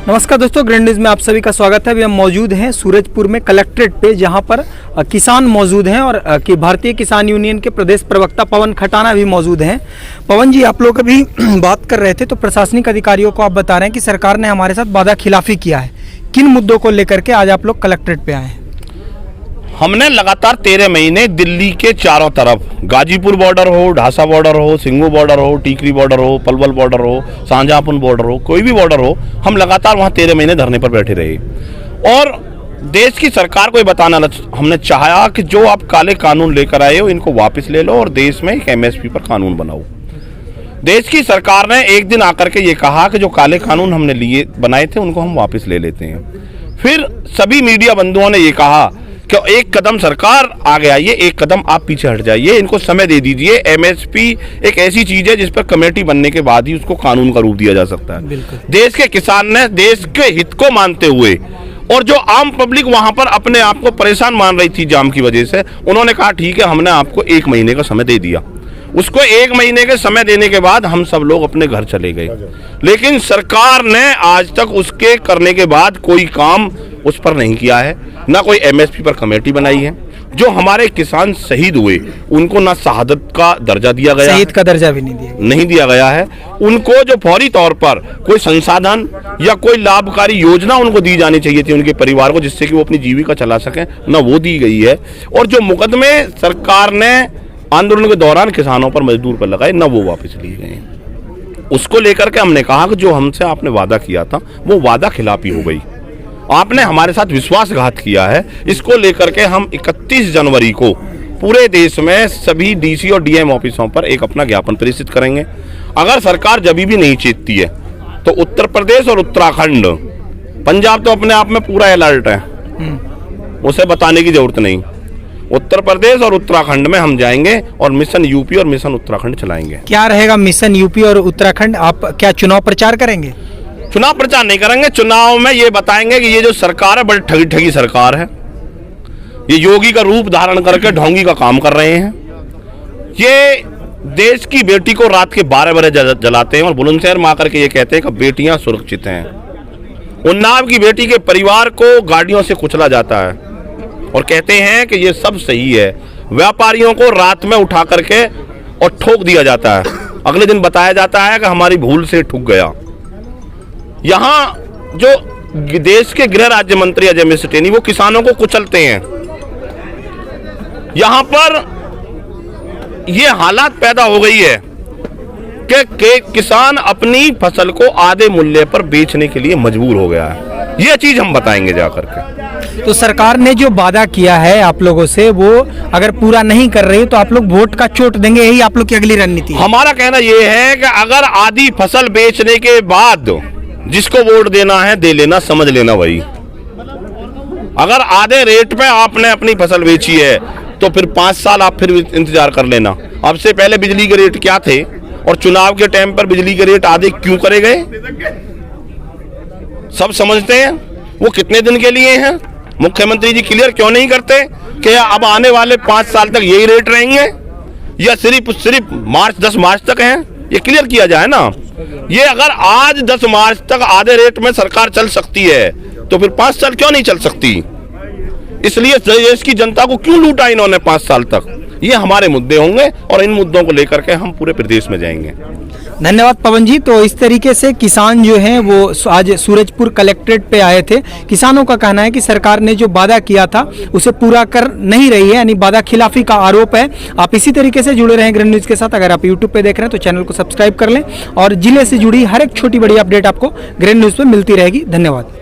नमस्कार दोस्तों, grand news में आप सभी का स्वागत है। अभी हम मौजूद हैं सूरजपुर में कलेक्ट्रेट पे, जहां पर किसान मौजूद हैं और कि भारतीय किसान यूनियन के प्रदेश प्रवक्ता पवन खटाना भी मौजूद हैं। पवन जी, आप लोग अभी बात कर रहे थे तो प्रशासनिक अधिकारियों को आप बता रहे हैं कि सरकार ने हमारे साथ वादा खिलाफी किया है। किन मुद्दों को लेकर के आज आप लोग कलेक्ट्रेट पे आए हैं? हमने लगातार 13 महीने दिल्ली के चारों तरफ, गाजीपुर बॉर्डर हो, ढासा बॉर्डर हो, सिंगू बॉर्डर हो, टीकरी बॉर्डर हो, पलवल बॉर्डर हो, शाहजहांपुर बॉर्डर हो, कोई भी बॉर्डर हो, हम लगातार वहां 13 महीने धरने पर बैठे रहे। और देश की सरकार को ये बताना हमने चाहा कि जो आप काले कानून लेकर आए हो इनको वापस ले लो और देश में एक MSP पर कानून बनाओ। देश की सरकार ने एक दिन आकर के ये कहा कि जो काले कानून हमने बनाए थे उनको हम वापस ले लेते हैं। फिर सभी मीडिया बंधुओं ने ये कहा कि एक कदम सरकार आगे आइए, एक कदम आप पीछे हट जाइए, इनको समय दे दीजिए। MSP एक ऐसी चीज है जिस पर कमेटी बनने के बाद ही उसको कानून का रूप दिया जा सकता है। देश के किसान ने देश के हित को मानते हुए, और जो आम पब्लिक वहां पर अपने आप को परेशान मान रही थी जाम की वजह से, उन्होंने कहा ठीक है, हमने आपको 1 महीने का समय दे दिया। उसको 1 महीने के समय देने के बाद हम सब लोग अपने घर चले गए, लेकिन सरकार ने आज तक उसके करने के बाद कोई काम उस पर नहीं किया है, ना कोई MSP पर कमेटी बनाई है। जो हमारे किसान शहीद हुए उनको ना शहादत का दर्जा दिया गया, शहीद का दर्जा भी नहीं दिया गया है। उनको जो फौरी तौर पर कोई संसाधन या कोई लाभकारी योजना उनको दी जानी चाहिए थी उनके परिवार को, जिससे कि वो अपनी जीविका चला सकें, ना वो दी गई है। और जो मुकदमे सरकार ने आंदोलन के दौरान किसानों पर, मजदूर पर लगाए, ना वो वापस लिए गए। उसको लेकर के हमने कहा कि जो हमसे आपने वादा किया था वो वादा खिलाफी हो गई, आपने हमारे साथ विश्वासघात किया है। इसको लेकर के हम 31 जनवरी को पूरे देश में सभी DC और DM ऑफिसों पर एक अपना ज्ञापन प्रेषित करेंगे। अगर सरकार जब भी नहीं चेतती है तो उत्तर प्रदेश और उत्तराखंड, पंजाब तो अपने आप में पूरा अलर्ट है, उसे बताने की जरूरत नहीं। उत्तर प्रदेश और उत्तराखंड में हम जाएंगे और मिशन UP और मिशन उत्तराखंड चलाएंगे। क्या रहेगा मिशन UP और उत्तराखंड? आप क्या चुनाव प्रचार करेंगे? चुनाव प्रचार नहीं करेंगे। चुनाव में ये बताएंगे कि ये जो सरकार है बड़ी ठगी सरकार है, ये योगी का रूप धारण करके ढोंगी का काम कर रहे हैं। ये देश की बेटी को रात के 12 बजे जलाते हैं और बुलंदशहर में आकर के ये कहते हैं कि बेटियां सुरक्षित हैं। उन्नाव की बेटी के परिवार को गाड़ियों से कुचला जाता है और कहते हैं कि ये सब सही है। व्यापारियों को रात में उठा करके और ठोक दिया जाता है, अगले दिन बताया जाता है कि हमारी भूल से ठुक गया। यहाँ जो देश के गृह राज्य मंत्री अजय मिश्र टेनी वो किसानों को कुचलते हैं। यहाँ पर ये हालात पैदा हो गई है कि किसान अपनी फसल को आधे मूल्य पर बेचने के लिए मजबूर हो गया है। ये चीज हम बताएंगे जाकर के। तो सरकार ने जो वादा किया है आप लोगों से, वो अगर पूरा नहीं कर रही तो आप लोग वोट का चोट देंगे, यही आप लोग की अगली रणनीति है? हमारा कहना यह है कि अगर आधी फसल बेचने के बाद जिसको वोट देना है दे लेना, समझ लेना वही। अगर आधे रेट पे आपने अपनी फसल बेची है तो फिर 5 साल आप फिर इंतजार कर लेना। अब से पहले बिजली के रेट क्या थे और चुनाव के टाइम पर बिजली के रेट आधे क्यों करे गए, सब समझते हैं। वो कितने दिन के लिए हैं? मुख्यमंत्री जी क्लियर क्यों नहीं करते कि अब आने वाले 5 साल तक यही रेट रहेंगे या सिर्फ 10 मार्च तक हैं? ये क्लियर किया जाए ना। ये अगर आज 10 मार्च तक आधे रेट में सरकार चल सकती है तो फिर 5 साल क्यों नहीं चल सकती? इसलिए देश की जनता को क्यों लूटा इन्होंने 5 साल तक? ये हमारे मुद्दे होंगे और इन मुद्दों को लेकर के हम पूरे प्रदेश में जाएंगे। धन्यवाद पवन जी। तो इस तरीके से किसान जो हैं वो आज सूरजपुर कलेक्ट्रेट पे आए थे। किसानों का कहना है कि सरकार ने जो वादा किया था उसे पूरा कर नहीं रही है, यानी वादा खिलाफी का आरोप है। आप इसी तरीके से जुड़े रहें ग्रैंड न्यूज़ के साथ। अगर आप यूट्यूब पे देख रहे हैं तो चैनल को सब्सक्राइब कर लें और जिले से जुड़ी हर एक छोटी बड़ी अपडेट आपको ग्रैंड न्यूज़ पे मिलती रहेगी। धन्यवाद।